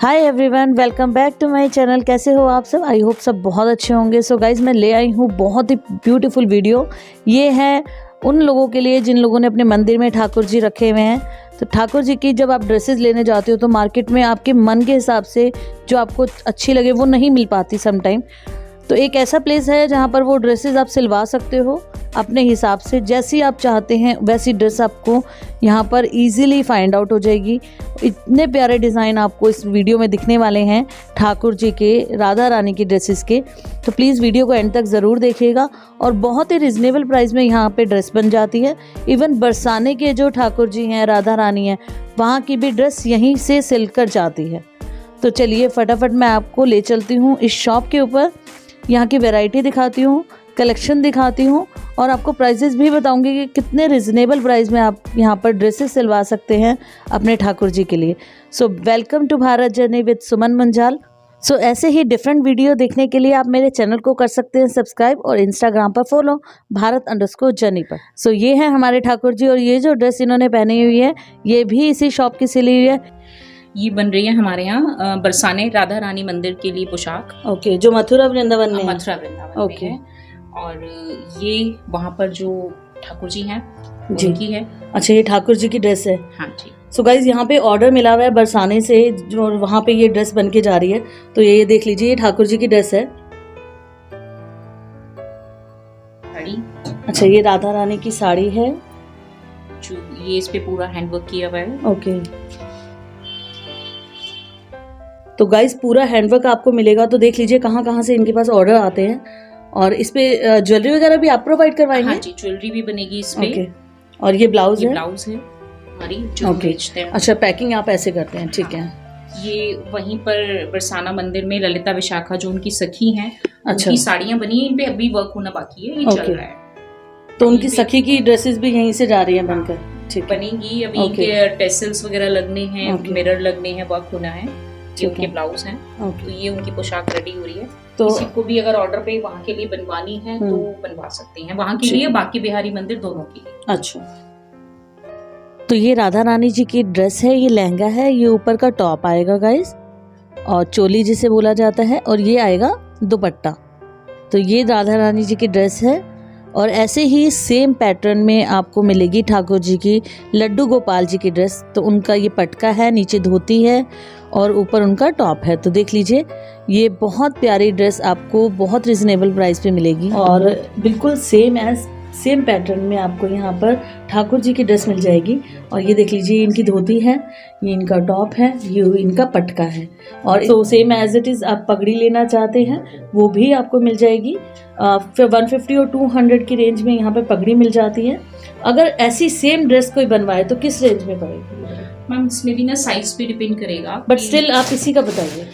Hi everyone, welcome back to my channel. कैसे हो आप सब? आई होप सब बहुत अच्छे होंगे। सो गाइज, मैं ले आई हूँ बहुत ही ब्यूटीफुल वीडियो। ये है उन लोगों के लिए जिन लोगों ने अपने मंदिर में ठाकुर जी रखे हुए हैं। तो ठाकुर जी की जब आप ड्रेसेस लेने जाते हो तो मार्केट में आपके मन के हिसाब से जो आपको अच्छी लगे वो नहीं मिल पाती समटाइम। तो एक ऐसा प्लेस है जहाँ पर वो ड्रेसेस आप सिलवा सकते हो अपने हिसाब से, जैसी आप चाहते हैं वैसी ड्रेस आपको यहाँ पर इजीली फाइंड आउट हो जाएगी। इतने प्यारे डिज़ाइन आपको इस वीडियो में दिखने वाले हैं ठाकुर जी के, राधा रानी की ड्रेसेस के। तो प्लीज़ वीडियो को एंड तक ज़रूर देखिएगा। और बहुत ही रिजनेबल प्राइस में यहाँ पे ड्रेस बन जाती है। इवन बरसाने के जो ठाकुर जी हैं, राधा रानी हैं, वहाँ की भी ड्रेस यहीं से सिल कर जाती है। तो चलिए फटाफट मैं आपको ले चलती हूँ इस शॉप के ऊपर, यहाँ की वैरायटी दिखाती हूँ, कलेक्शन दिखाती हूँ और आपको प्राइसेस भी बताऊंगी कि कितने रिजनेबल प्राइस में आप यहाँ पर ड्रेसेस सिलवा सकते हैं अपने ठाकुर जी के लिए। So welcome to Bharat journey with Suman Manjal. So ऐसे ही डिफरेंट वीडियो देखने के लिए आप मेरे चैनल को कर सकते हैं सब्सक्राइब और इंस्टाग्राम पर फॉलो भारत_जर्नी पर। सो ये है हमारे ठाकुर जी और ये जो ड्रेस इन्होंने पहनी हुई है ये भी इसी शॉप की सिली हुई है। ये बन रही है हमारे यहाँ बरसाने राधा रानी मंदिर के लिए पोशाक। ओके, जो मथुरा वृंदावन में मथुरा वृंदावन ओके में है। और ये वहाँ पर जो ठाकुर जी हैं उनकी है। अच्छा, ये ठाकुर जी की ड्रेस है। हाँ जी। सो गाइज, यहाँ पे ऑर्डर मिला हुआ है बरसाने से, जो वहाँ पे ये ड्रेस बन के जा रही है। तो ये देख लीजिए, ये ठाकुर जी की ड्रेस है। साड़ी। अच्छा, ये राधा रानी की साड़ी है जो ये इस पे पूरा हैंडवर्क किया हुआ है। ओके। तो गाइज पूरा हैंडवर्क आपको मिलेगा। तो देख लीजिए कहाँ कहाँ से इनके पास ऑर्डर आते हैं। और इस पे ज्वेलरी वगैरह भी आप प्रोवाइड करवाएंगे? हाँ जी, ज्वेलरी भी बनेगी इस पे। ओके। और ये ब्लाउज है? ब्लाउज है हमारी जो ओके। बेचते हैं। अच्छा, पैकिंग आप ऐसे करते हैं, ठीक है। ये वहीं पर बरसाना मंदिर में ललिता विशाखा जो uनकी सखी हैं, अच्छा, उनकी साड़ियाँ बनी है। इन पे अभी वर्क होना बाकी है, ये चल रहा है। तो उनकी सखी की ड्रेसेस भी यहीं से जा रही है बनकर? ठीक, बनेगी अभी के टेसल्स वगैरह लगने हैं, मिरर लगने हैं, वर्क होना है। ये उनके ब्लाउज हैं। तो ये उनकी पोशाक रेडी हो रही है। तो किसी को भी अगर ऑर्डर पे वहाँ के लिए बनवानी है तो बनवा सकते हैं, वहाँ के लिए, बाकी बिहारी मंदिर दोनों के लिए। अच्छा, तो ये राधा रानी जी की ड्रेस है, ये लहंगा है, ये ऊपर का टॉप आएगा गाइस, और चोली जिसे बोला जाता है, और ये आएगा दुपट्टा। तो ये राधा रानी जी की ड्रेस है। और ऐसे ही सेम पैटर्न में आपको मिलेगी ठाकुर जी की लड्डू गोपाल जी की ड्रेस। तो उनका ये पटका है, नीचे धोती है और ऊपर उनका टॉप है। तो देख लीजिए, ये बहुत प्यारी ड्रेस आपको बहुत रिजनेबल प्राइस पे मिलेगी और बिल्कुल सेम पैटर्न में आपको यहाँ पर ठाकुर जी की ड्रेस मिल जाएगी। और ये देख लीजिए, इनकी धोती है, ये इनका टॉप है, ये इनका पटका है। और तो सेम एज इट इज़ आप पगड़ी लेना चाहते हैं वो भी आपको मिल जाएगी। 150 और 200 की रेंज में यहाँ पे पगड़ी मिल जाती है। अगर ऐसी सेम ड्रेस कोई बनवाए तो किस रेंज में पड़ेगी मैम? इसमें भी ना साइज पे डिपेंड करेगा, बट स्टिल आप इसी का बताइए।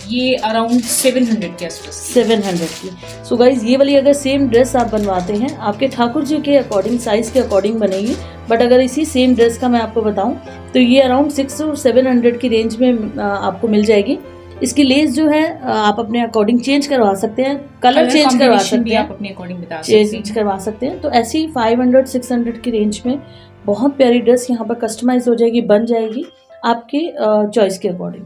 ये अराउंड 700 के आसपास। 700 की। सो गाइज, ये वाली अगर सेम ड्रेस आप बनवाते हैं आपके ठाकुर जी के अकॉर्डिंग, साइज के अकॉर्डिंग बनेगी। बट अगर इसी सेम ड्रेस का मैं आपको बताऊं तो ये अराउंड 600 और 700 की रेंज में आपको मिल जाएगी। इसकी लेस जो है आप अपने अकॉर्डिंग चेंज करवा सकते हैं, कलर चेंज करवा सकते हैं, आप अपने अकॉर्डिंग बता सकते हैं, चेंज करवा सकते हैं। तो ऐसी 500-600 की रेंज में बहुत प्यारी ड्रेस यहाँ पर कस्टमाइज हो जाएगी, बन जाएगी आपके चॉइस के अकॉर्डिंग।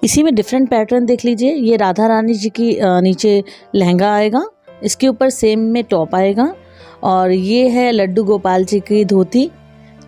इसी में डिफरेंट पैटर्न देख लीजिए। ये राधा रानी जी की नीचे लहंगा आएगा, इसके ऊपर सेम में टॉप आएगा, और ये है लड्डू गोपाल जी की धोती।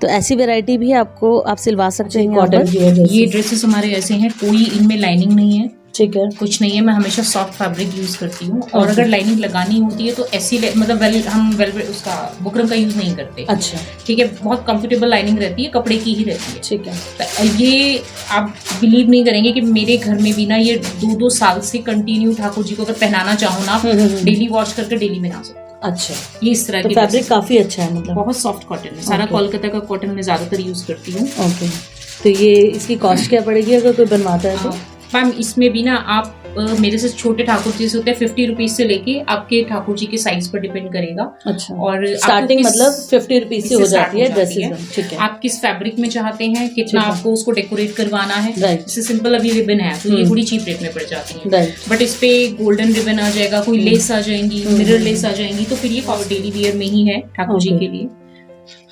तो ऐसी वैरायटी भी आपको आप सिलवा सकते हैं। कॉटन ये ड्रेसेस हमारे ऐसे हैं, कोई इनमें लाइनिंग नहीं है, ठीक है, कुछ नहीं है। मैं हमेशा सॉफ्ट फैब्रिक यूज करती हूँ। और अगर लाइनिंग लगानी होती है तो ऐसी मतलब हम वेलवेट उसका बुकरम का यूज नहीं करते। अच्छा, ठीक है, बहुत कंफर्टेबल लाइनिंग रहती है, कपड़े की ही रहती है। ठीक है। तो ये आप बिलीव नहीं करेंगे कि मेरे घर में भी ना ये 2-2 साल से कंटिन्यू ठाकुर जी को अगर पहनाना चाहो ना, डेली वॉश करके डेली पहना सकते। अच्छा, ये इस तरह की फैब्रिक काफी अच्छा है, मतलब बहुत सॉफ्ट कॉटन है। सारा कोलकाता का कॉटन में ज्यादातर यूज करती हूँ। ओके। तो ये इसकी कॉस्ट क्या पड़ेगी अगर कोई बनवाता है तो? मैम, इसमें भी ना आप मेरे से छोटे ठाकुर जी से होते हैं 50 रुपीज से लेके आपके ठाकुर जी के साइज पर डिपेंड करेगा। अच्छा, और स्टार्टिंग मतलब 50 रुपीज से हो जाती है ड्रेसेस। ठीक है। आप किस फैब्रिक में चाहते हैं, कितना आपको उसको डेकोरेट करवाना है। जैसे सिंपल अभी रिबन है तो ये थोड़ी चीप रेट में पड़ जाती है, बट इस पे गोल्डन रिबन आ जाएगा, कोई लेस आ जाएंगी, मिरर लेस आ जाएंगी, तो फिर ये डेली वियर में ही है ठाकुर जी के लिए।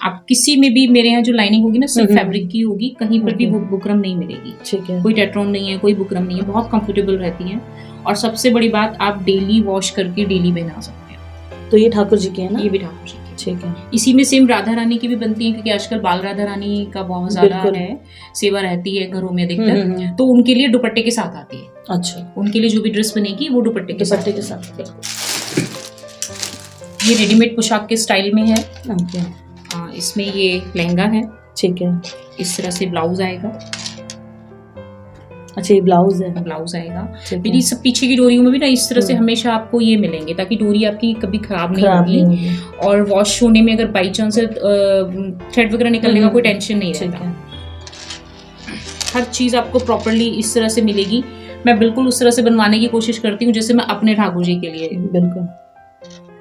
आप किसी में भी मेरे यहाँ जो लाइनिंग होगी ना सिर्फ फैब्रिक की होगी, कहीं पर भी बुकरम नहीं मिलेगी। ठीक है, कोई टेट्रॉन नहीं है, कोई बुकरम नहीं है, बहुत कंफर्टेबल रहती है। और सबसे बड़ी बात, आप डेली वॉश करके डेली पहना सकते हैं। तो ये ठाकुर जी की है ना? ये भी ठाकुर जी की। ठीक है। इसी में सेम राधा रानी की भी बनती है, क्योंकि आजकल बाल राधा रानी का बहुत ज्यादा है, सेवा रहती है घरों में अधिकतर, तो उनके लिए दुपट्टे के साथ आती है। अच्छा, उनके लिए जो भी ड्रेस बनेगी वो दुपट्टे के साथ। ये रेडीमेड पोशाक के स्टाइल में है। ओके। इसमें ये लहंगा है। ठीक है। इस तरह से ब्लाउज आएगा। अच्छा, ये ब्लाउज है? ब्लाउज आएगा। मेरी सब पीछे की डोरियों में भी ना इस तरह से हमेशा आपको ये मिलेंगे, ताकि डोरी आपकी कभी खराब नहीं होगी। और वॉश होने में अगर बाई चांस थ्रेड वगैरह निकलने का कोई टेंशन नहीं रहता। हर चीज आपको प्रॉपरली इस तरह से मिलेगी। मैं बिल्कुल उस तरह से बनवाने की कोशिश करती हूँ जैसे मैं अपने ठाकुर जी के लिए बिल्कुल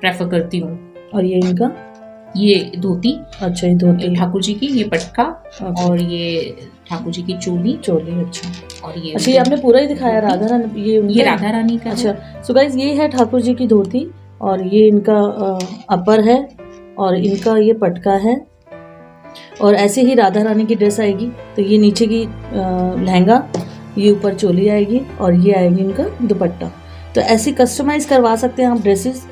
प्रेफर करती हूँ। और ये इनका, ये धोती। अच्छा, ये धोती ठाकुर जी की, ये पटका, और ये ठाकुर जी की चोली। अच्छा। और ये, अच्छा, ये आपने पूरा ही दिखाया राधा रानी? ये राधा रानी का। अच्छा, सो गाइस ये है ठाकुर जी की धोती, और ये इनका अपर है, और इनका ये पटका है। और ऐसे ही राधा रानी की ड्रेस आएगी, तो ये नीचे की लहंगा, ये ऊपर चोली आएगी, और ये आएगी इनका दुपट्टा। तो ऐसे कस्टमाइज करवा सकते हैं आप ड्रेसेस।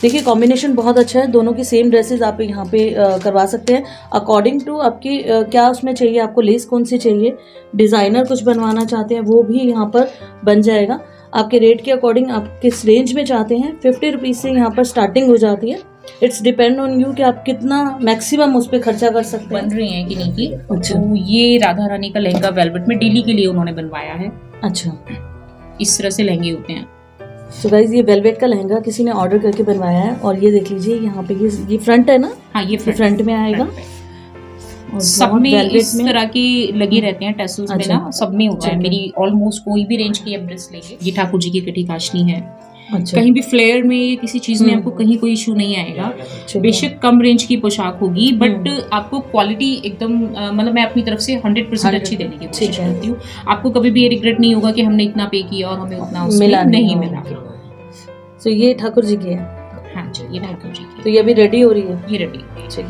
देखिए कॉम्बिनेशन बहुत अच्छा है, दोनों की सेम ड्रेसेस आप यहाँ पे करवा सकते हैं अकॉर्डिंग टू आपकी क्या उसमें चाहिए, आपको लेस कौन सी चाहिए, डिज़ाइनर कुछ बनवाना चाहते हैं वो भी यहाँ पर बन जाएगा। आपके रेट के अकॉर्डिंग आप किस रेंज में चाहते हैं, 50 रुपीज़ से यहाँ पर स्टार्टिंग हो जाती है। इट्स डिपेंड ऑन यू कि आप कितना मैक्सिमम उस पर खर्चा कर सकते हैं। बन रही हैं कि नहीं की। अच्छा। तो ये राधा रानी का लहंगा वेलवेट में डेली के लिए उन्होंने बनवाया है। अच्छा, इस तरह से लहंगे होते हैं। तो गाइज ये वेलवेट का लहंगा किसी ने ऑर्डर करके बनवाया है, और ये देख लीजिए यहाँ पे ये फ्रंट है ना? हाँ, ये फ्रंट में आएगा। सब में इस तरह की लगी रहते हैं टेसल्स में ना, सब में होता है। मेरी ऑलमोस्ट कोई भी रेंज की ड्रेस लेंगे। ये ठाकुर जी की कटी काशनी है। अच्छा। कहीं भी फ्लेयर में किसी चीज में आपको कहीं कोई इशू नहीं आएगा। बेशक कम रेंज की पोशाक होगी, बट आपको क्वालिटी एकदम मतलब मैं अपनी तरफ से 100% अच्छी देने की कोशिश करती हूँ। आपको कभी भी ये रिग्रेट नहीं होगा कि हमने इतना पे किया और हमें उतना उसमें नहीं मिला। तो ये ठाकुर जी की है। हाँ जी, ये ठाकुर जी की। तो ये अभी रेडी हो रही है? ये रेडी।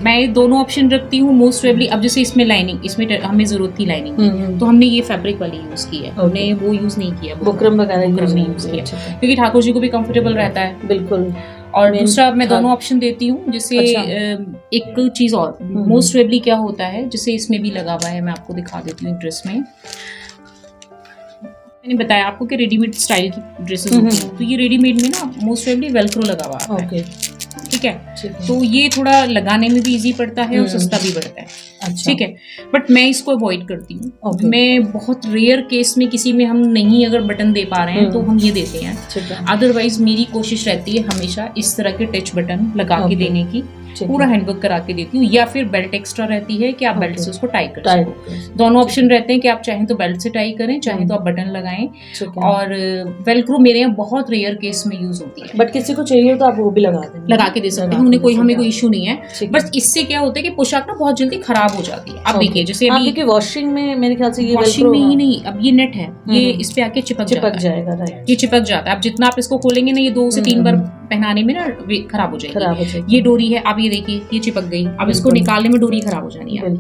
मैं दोनों ऑप्शन रखती हूँ मोस्ट प्रोबेबली। अब जैसे इसमें लाइनिंग, इसमें हमें जरूरत थी लाइनिंग की, तो हमने ये फैब्रिक वाली यूज की है। हमने वो यूज नहीं किया, बुकरम वगैरह यूज किया, क्योंकि ठाकुर जी को भी कंफर्टेबल रहता है। बिल्कुल। और दूसरा मैं दोनों ऑप्शन देती हूँ। जैसे एक चीज और मोस्ट प्रोबेबली क्या होता है, जैसे इसमें भी लगा हुआ है, मैं आपको दिखा देती हूँ ड्रेस में। मैंने बताया आपको कि रेडीमेड स्टाइल की ड्रेसेस होती हैं, तो ये रेडीमेड में ना मोस्ट प्रोबेबली वेलक्रो लगा हुआ है। ठीक है, तो ये थोड़ा लगाने में भी इजी पड़ता है और सस्ता भी पड़ता है। अच्छा। ठीक है, बट मैं इसको अवॉइड करती हूँ। मैं बहुत रेयर केस में किसी में हम नहीं अगर बटन दे पा रहे हैं तो हम ये देते हैं। अदरवाइज मेरी कोशिश रहती है हमेशा इस तरह के टच बटन लगा के देने की, पूरा हैंडवर्क करा के देती हूँ। या फिर बेल्ट एक्स्ट्रा रहती है कि आप बेल्ट से उसको टाई कर सको। दोनों ऑप्शन रहते हैं कि आप चाहें तो बेल्ट से टाई करें, चाहें तो आप बटन लगाएं। और वेलक्रो मेरे यहाँ बहुत रेयर केस में यूज होती है, बट किसी को चाहिए तो आप वो भी लगा के दे सकते हैं। हमें कोई इशू नहीं है। बस इससे क्या होता है कि पोशाक ना बहुत जल्दी खराब हो जाती है। आप देखिए जैसे अभी वॉशिंग में मेरे ख्याल से ये वॉशिंग में ही नहीं, अब ये नेट है, ये इस पे आके चिपक जाएगा। ये चिपक जाता है। अब जितना आप इसको खोलेंगे ना, ये 2 से 3 बार पहनाने में ना खराब हो जाएगी। ये डोरी है, आप ये देखिए ये चिपक गई। अब इसको निकालने में डोरी खराब हो जानी है।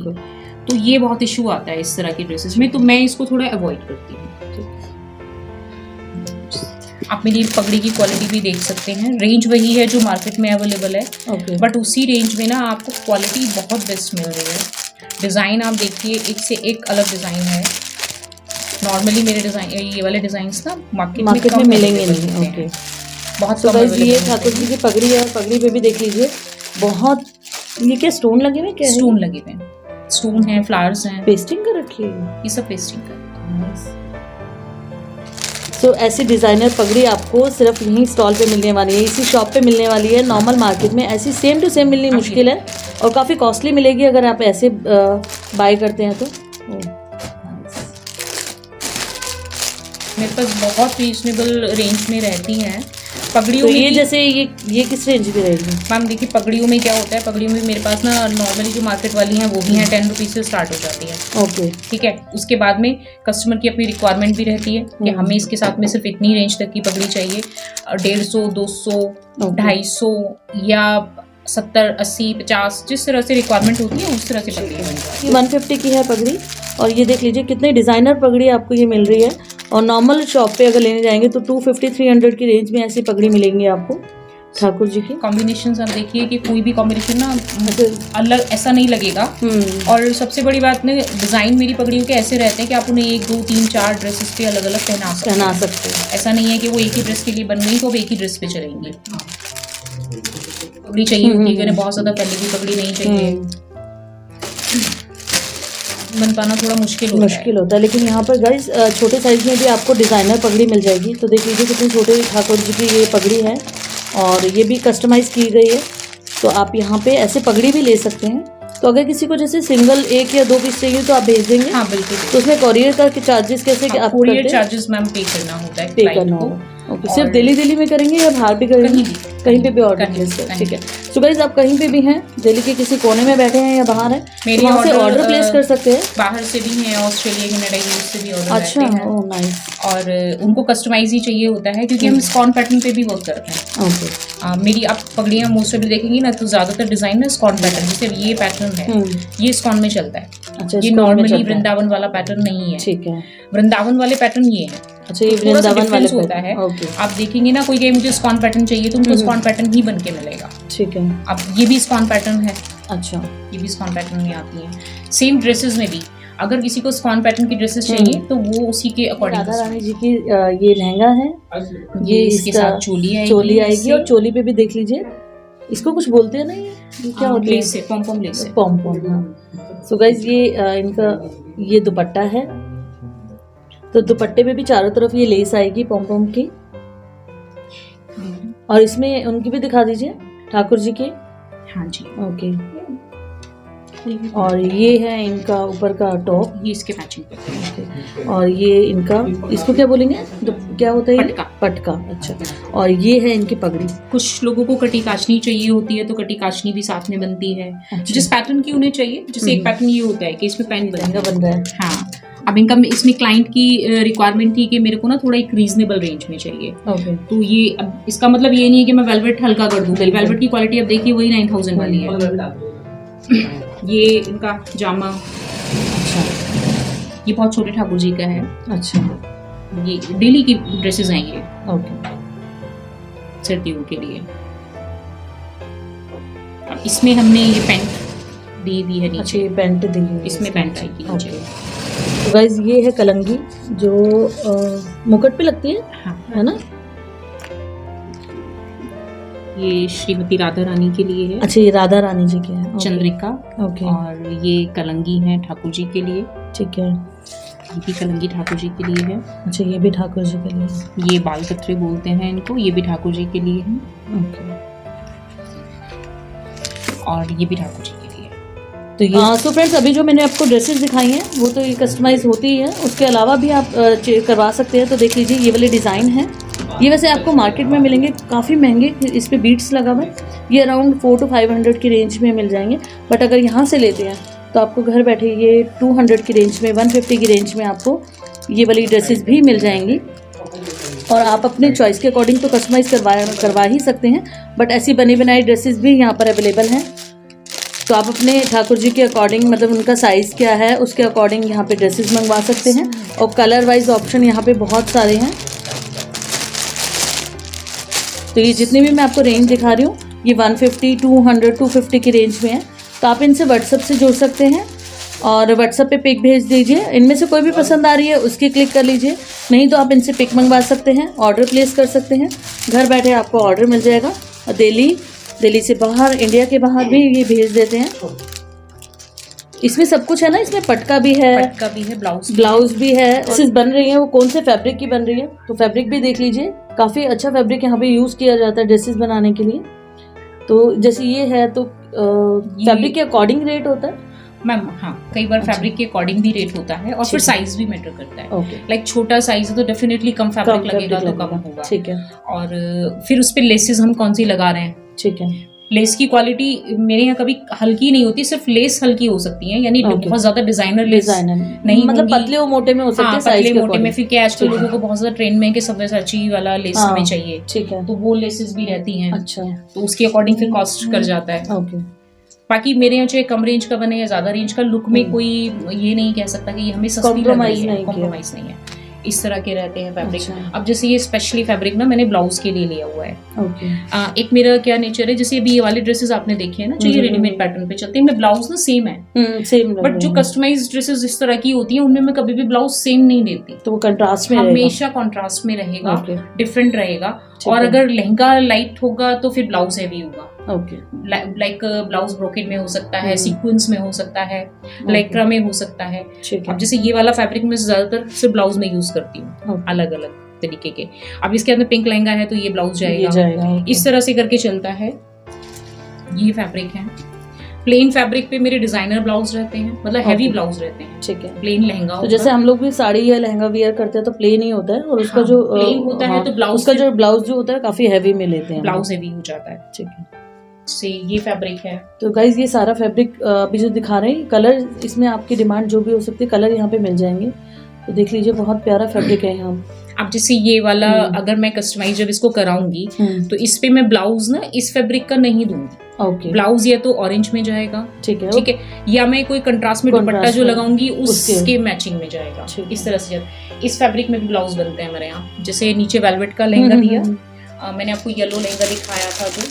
तो ये बहुत इशू आता है इस तरह की ड्रेसेस में, तो मैं इसको थोड़ा अवॉइड करती हूँ। आप मेरी पगड़ी की क्वालिटी भी देख सकते हैं। रेंज वही है जो मार्केट में अवेलेबल है, बट उसी रेंज में ना आपको क्वालिटी बहुत बेस्ट मिल रही है। डिज़ाइन आप देखिए, एक से एक अलग डिज़ाइन है। नॉर्मली मेरे डिज़ाइन, ये वाले डिज़ाइंस ना मार्केट में मिलेंगे नहीं। बहुत ये ठाकुर जी की पगड़ी है, पगड़ी पे भी देख लीजिए बहुत, ये क्या स्टोन लगे हुए? क्या स्टोन लगे हुए? स्टोन है, फ्लावर्स हैं, पेस्टिंग कर रखी है, ये सब पेस्टिंग कर। तो ऐसी डिज़ाइनर पगड़ी आपको सिर्फ यहीं स्टॉल पे मिलने वाली है, इसी शॉप पे मिलने वाली है। नॉर्मल मार्केट में ऐसी सेम टू सेम मिलनी मुश्किल है और काफ़ी कॉस्टली मिलेगी अगर आप ऐसे बाय करते हैं तो। मेरे पास बहुत रीजनेबल रेंज में रहती हैं पगड़ियों तो ये जैसे ये किस रेंज की रहेगी मैम? देखिए पगड़ियों में क्या होता है, पगड़ियों में मेरे पास ना नॉर्मली जो मार्केट वाली हैं वो भी हैं 10 रुपीज़ से स्टार्ट हो जाती है। ओके, ठीक है। उसके बाद में कस्टमर की अपनी रिक्वायरमेंट भी रहती है कि हमें इसके साथ में सिर्फ इतनी रेंज तक की पगड़ी चाहिए, 150, 200, 250 या 70, 80, 50 जिस तरह से रिक्वायरमेंट होती है उस तरह से पगड़ी बन जाती है। 150 की है पगड़ी, और ये देख लीजिए कितनी डिज़ाइनर पगड़ी आपको ये मिल रही है। और नॉर्मल शॉप पे अगर लेने जाएंगे तो 250-300 की रेंज में ऐसी पगड़ी मिलेंगी आपको ठाकुर जी की। कॉम्बिनेशन आप देखिए कि कोई भी कॉम्बिनेशन ना अलग ऐसा नहीं लगेगा। और सबसे बड़ी बात में डिज़ाइन मेरी पगड़ियों के ऐसे रहते हैं कि आप उन्हें 1, 2, 3, 4 ड्रेसेस पे अलग अलग पहना सकते हैं। ऐसा नहीं है कि वो एक ही ड्रेस के लिए बन गई तो अब एक ही ड्रेस पे चलेंगी। पगड़ी चाहिए होती है, बहुत ज़्यादा पहले की पगड़ी नहीं चाहिए, बन पाना थोड़ा मुश्किल होता है। लेकिन यहाँ पर गाइस छोटे साइज में भी आपको डिज़ाइनर पगड़ी मिल जाएगी। तो देख लीजिए कितनी छोटे ठाकुर जी की ये पगड़ी है, और ये भी कस्टमाइज़ की गई है। तो आप यहाँ पे ऐसे पगड़ी भी ले सकते हैं। तो अगर किसी को जैसे सिंगल 1 या 2 पीस चाहिए तो आप भेज देंगे। हाँ बिल्कुल। तो उसमें कोरियर का चार्जेस कैसे? हाँ, आप कोरियर चार्जेस मैम पे करना होता है, पे करना होगा। ओके, सिर्फ दिल्ली में करेंगे या बाहर भी करेंगे? कहीं पे भी ऑर्डर प्लेस कर, ठीक है। सो गाइस आप कहीं पे भी हैं, दिल्ली के किसी कोने में बैठे हैं या बाहर हैं, मेरे वहाँ से ऑर्डर प्लेस कर सकते हैं। बाहर से भी हैं, ऑस्ट्रेलिया, कनाडा, यूएस से भी ऑर्डर अच्छा, ओह नाइस। और उनको कस्टमाइज ही चाहिए होता है क्योंकि हम स्कॉन पैटर्न पे भी वर्क करते हैं। ओके। मेरी आप पगड़ियाँ मोस्ट ऑफ देखेंगी ना तो ज़्यादातर डिज़ाइन ना स्कॉन पैटर्न, जैसे ये पैटर्न है ये स्कॉन में चलता है। अच्छा, ये नॉर्मली वृंदावन वाला पैटर्न नहीं है। ठीक है, वृंदावन वाले पैटर्न ये है। अच्छा, ये वृंदावन वाले होता है। आप देखेंगे ना कोई कहे मुझे स्कॉन पैटर्न चाहिए तो उनको स्कॉन पैटर्न ही बन के मिलेगा। ठीक है। अब ये भी स्कॉन पैटर्न है। अच्छा, ये भी स्कॉन पैटर्न में आती है। सेम ड्रेसेस में भी अगर किसी को स्कॉन पैटर्न की ड्रेसेस चाहिए तो वो उसी के अकॉर्डिंग। राधा रानी जी की ये लहंगा है, ये इसके साथ चोली आएगी। और चोली पे भी देख लीजिए, इसको कुछ बोलते हैं ना, ये क्या होता है? लेस है, पॉम लेस है। पॉम। सो गाइस ये इनका ये दुपट्टा है। तो दुपट्टे पे भी चारों तरफ ये लेस आएगी पॉम की। और इसमें उनकी भी दिखा दीजिए ठाकुर जी की। हाँ जी, ओके। और ये है इनका ऊपर का टॉप, ये इसके मैचिंग पे। और ये इनका, इसको क्या बोलेंगे, क्या होता है? पटका। अच्छा। और ये है इनकी पगड़ी। कुछ लोगों को कटी काचनी चाहिए होती है तो कटी काचनी भी साथ में बनती है। अच्छा। जिस पैटर्न की उन्हें चाहिए, जैसे एक पैटर्न ये होता है कि इसमें पैंट बन रहा है। हाँ, अब इनका इसमें क्लाइंट की रिक्वायरमेंट थी कि मेरे को ना थोड़ा एक रीजनेबल रेंज में चाहिए। ओके। तो ये अब इसका मतलब ये नहीं है कि मैं वेलवेट हल्का कर दूँ। वेलवेट की क्वालिटी अब देखिए वही 9000 वाली है। ये इनका जामा। अच्छा। ये बहुत छोटे ठाकुर जी का है। अच्छा। ये डेली की ड्रेसेस हैं ये। ओके। सर्दियों के लिए। अब इसमें हमने ये पैंट दी हुई है नीचे। अच्छा, ये पैंट दी है, इसमें पैंट आएगी नीचे। तो गाइस ये है कलंगी जो मुकुट पे लगती है। हाँ। है ना? ये श्रीमती राधा रानी के लिए है। अच्छा, ये राधा रानी जी के है। चंद्रिका। ओके। और ये कलंगी है ठाकुर जी के लिए। ठीक है। ये भी कलंगी ठाकुर जी के लिए है। अच्छा, ये भी ठाकुर जी के लिए। ये बाल कतरे बोलते हैं इनको, ये भी ठाकुर जी के लिए है। ओके। और ये भी ठाकुर जी के लिए। तो ये तो फ्रेंड्स अभी जो मैंने आपको ड्रेसेस दिखाई हैं वो तो ये कस्टमाइज होती है, उसके अलावा भी आप करवा सकते हैं। तो देख लीजिए ये वाले डिज़ाइन हैं, ये वैसे आपको मार्केट में मिलेंगे काफ़ी महंगे, इस पर बीट्स लगा हुआ है। ये अराउंड 400 to 500 की रेंज में मिल जाएंगे। बट अगर यहाँ से लेते हैं तो आपको घर बैठे ये 200 की रेंज में, 150 की रेंज में आपको ये वाली ड्रेसेस भी मिल जाएंगी। और आप अपने चॉइस के अकॉर्डिंग तो कस्टमाइज़ करवा ही सकते हैं। बट ऐसी बनी बनाई ड्रेसेस भी यहाँ पर अवेलेबल हैं। तो आप अपने ठाकुर जी के अकॉर्डिंग, मतलब उनका साइज़ क्या है उसके अकॉर्डिंग यहाँ पे ड्रेसेस मंगवा सकते हैं। और कलर वाइज ऑप्शन यहाँ पे बहुत सारे हैं। तो ये जितनी भी मैं आपको रेंज दिखा रही हूँ ये 150, 200, 250 की रेंज में है। तो आप इनसे व्हाट्सएप से जुड़ सकते हैं और व्हाट्सएप पे पिक भेज दीजिए। इनमें से कोई भी पसंद आ रही है उसकी क्लिक कर लीजिए, नहीं तो आप इनसे पिक मंगवा सकते हैं, ऑर्डर प्लेस कर सकते हैं। घर बैठे आपको ऑर्डर मिल जाएगा। और दिल्ली से बाहर, इंडिया के बाहर भी ये भेज देते हैं। इसमें सब कुछ है ना, इसमें पटका भी है, ब्लाउज भी है। ड्रेसेस बन रही है वो कौन से फैब्रिक की बन रही है तो फैब्रिक भी देख लीजिए, काफ़ी अच्छा फैब्रिक यहाँ पे यूज़ किया जाता है ड्रेसेस बनाने के लिए। तो जैसे ये है तो फैब्रिक के अकॉर्डिंग रेट होता है मैम। हाँ, कई बार फैब्रिक के अकॉर्डिंग भी रेट होता है और फिर साइज भी मैटर करता है। लाइक छोटा साइज है तो डेफिनेटली कम फैब्रिक लगेगा तो कम होगा। ठीक है। और फिर उस पर लेसेस हम कौन सी लगा रहे हैं। ठीक है। लेस की क्वालिटी मेरे यहाँ कभी हल्की नहीं होती, सिर्फ लेस हल्की हो सकती है, यानी बहुत ज्यादा डिजाइनर लेस नहीं, मतलब पतले और मोटे में हो सकते हैं, पतले मोटे में। फिर क्या आजकल लोगों को बहुत ज्यादा ट्रेंड में है कि सब्यसाची वाला लेस हमें चाहिए, ठीक है, तो वो लेसेस भी रहती हैं। अच्छा, तो उसके अकॉर्डिंग फिर कॉस्ट कर जाता है। बाकी मेरे यहाँ चाहे कम रेंज का बने या ज्यादा रेंज का, लुक में कोई ये नहीं कह सकता कि हमें सस्ती लग रही है, कॉम्प्रोमाइज नहीं है। इस तरह के रहते हैं फैब्रिक। अच्छा। अब जैसे ये स्पेशली फैब्रिक ना मैंने ब्लाउज के लिए लिया हुआ है। एक मेरा क्या नेचर है, जैसे अभी ये वाले ड्रेसेस आपने देखे हैं ना, जो ये रेडीमेड पैटर्न पे चलते हैं, इनमें ब्लाउज ना सेम है, सेम, बट जो कस्टमाइज्ड ड्रेसेस इस तरह की होती हैं उनमें मैं कभी भी ब्लाउज सेम नहीं देती, तो वो कंट्रास्ट में हमेशा कंट्रास्ट में रहेगा, डिफरेंट रहेगा। और अगर लहंगा लाइट होगा तो फिर ब्लाउज हैवी होगा। लाइक ब्लाउज ब्रोकेड में हो सकता है, सीक्वेंस में हो सकता है, लेक्रा में हो सकता है। अब जैसे ये वाला फैब्रिक में ज्यादातर सिर्फ ब्लाउज में यूज करती हूँ, अलग अलग तरीके के। अब इसके अंदर पिंक लहंगा है तो ये ब्लाउज जाएगा, इस तरह से करके चलता है। ये फैब्रिक है, प्लेन फैब्रिक पे मेरे डिजाइनर ब्लाउज रहते हैं, मतलब हैवी ब्लाउज रहते हैं, ठीक है। प्लेन लहंगा तो जैसे हम लोग भी साड़ी या लहंगा वियर करते हैं तो प्लेन ही होता है, और उसका जो प्लेन होता है तो ब्लाउज का जो ब्लाउज जो होता है काफी हैवी में लेते हैं, ब्लाउज हैवी हो जाता है, ठीक है। से ये फैब्रिक है। तो गाइज ये सारा फैब्रिक अभी जो दिखा रहे हैं, कलर इसमें आपकी डिमांड जो भी हो सकती है कलर यहाँ पे मिल जाएंगे, तो देख लीजिए बहुत प्यारा फैब्रिक है यहाँ। अब जैसे ये वाला अगर मैं कस्टमाइज जब इसको कराऊंगी तो इस पे मैं ब्लाउज ना इस फैब्रिक का नहीं दूंगी। ब्लाउज या तो ऑरेंज में जाएगा, ठीक है, या मैं कोई कंट्रास्ट में दुपट्टा जो लगाऊंगी उसके मैचिंग में जाएगा, इस तरह से। इस फैब्रिक में भी ब्लाउज बनते हैं हमारे यहाँ। जैसे नीचे वेलवेट का लहंगा दिया, मैंने आपको येलो लहंगा दिखाया था, तो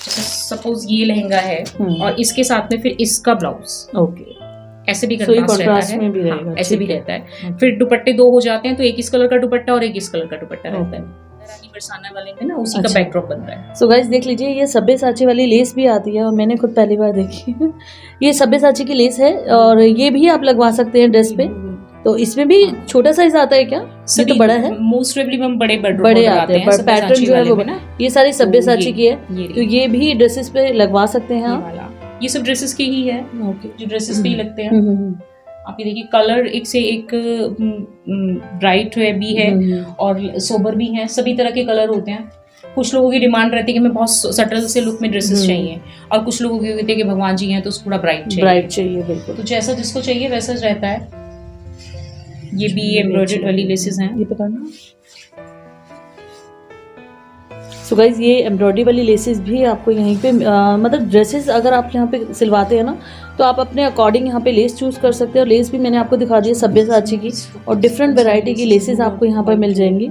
सपोज ये लहंगा है और इसके साथ में फिर इसका ब्लाउज, ऐसे भी कंट्रास्ट रहता है, ऐसे भी रहता है। फिर दुपट्टे दो हो जाते हैं, तो एक इस कलर का दुपट्टा और एक इस कलर का दुपट्टा रहता है। रानी बरसाना वाले में ना उसी का बैकड्रॉप बनता है। सो गाइस देख लीजिए, ये सब्यसाची वाली लेस भी आती है और मैंने खुद पहली बार देखी। ये सब्यसाची की लेस है और ये भी आप लगवा सकते हैं ड्रेस पे। तो इसमें भी छोटा साइज आता है क्या? ये तो बड़ा है, मोस्ट प्रोबेबली हम बड़े आते हैं, पर पैटर्न जो है वो ना, ये सारी सब्यसाची की है, तो ये भी ड्रेसेस पे लगवा सकते हैं आप। ये सब ड्रेसेस की ही है, जो ड्रेसेस पे ही लगते हैं। आप ये देखिए, कलर एक से एक ब्राइट है भी है और सोबर भी है, सभी तरह के कलर होते हैं। कुछ लोगों की डिमांड रहती है कि हमें बहुत सटल से लुक में ड्रेसेस चाहिए, और कुछ लोगों की होती है कि भगवान जी हैं तो थोड़ा ब्राइट चाहिए, बिल्कुल। तो जैसा जिसको चाहिए वैसा रहता है। ये भी एम्ब्रॉयडर्ड वाली लेसेस हैं, ये पता ना। सो गाइज ये एम्ब्रॉयडरी वाली लेसेस भी आपको यहीं पे मतलब ड्रेसेस अगर आप यहाँ पे सिलवाते हैं ना, तो आप अपने अकॉर्डिंग यहाँ पे लेस चूज कर सकते हैं। और लेस भी मैंने आपको दिखा दी है सब्यसाची की, और डिफरेंट वैरायटी की लेसेस आपको यहाँ पर मिल जाएंगी।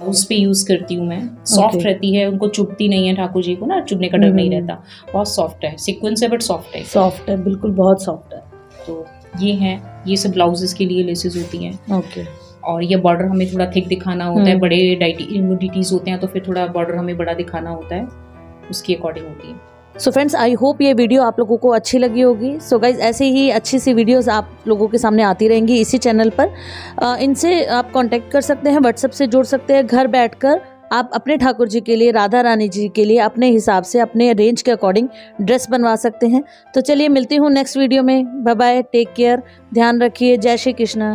उस पे यूज करती हूँ मैं, सॉफ्ट रहती है, उनको चुभती नहीं है, ठाकुर जी को ना चुभने का डर नहीं रहता, बहुत सॉफ्ट है, सीक्वेंस है बट सॉफ्ट है, बिल्कुल बहुत सॉफ्ट है। तो ये है, ये सब ब्लाउजेस के लिए लेसेस होती हैं। ओके। और ये बॉर्डर हमें थोड़ा थिक दिखाना होता है, बड़े डिटीज होते हैं तो फिर थोड़ा बॉर्डर हमें बड़ा दिखाना होता है, उसके अकॉर्डिंग होती है। सो फ्रेंड्स, आई होप ये वीडियो आप लोगों को अच्छी लगी होगी। सो गाइज ऐसे ही अच्छी सी वीडियोस आप लोगों के सामने आती रहेंगी इसी चैनल पर। इनसे आप कांटेक्ट कर सकते हैं, व्हाट्सएप से जुड़ सकते हैं। घर बैठकर आप अपने ठाकुर जी के लिए, राधा रानी जी के लिए अपने हिसाब से, अपने रेंज के अकॉर्डिंग ड्रेस बनवा सकते हैं। तो चलिए मिलती हूँ नेक्स्ट वीडियो में। बाय बाय, टेक केयर, ध्यान रखिए, जय श्री कृष्णा।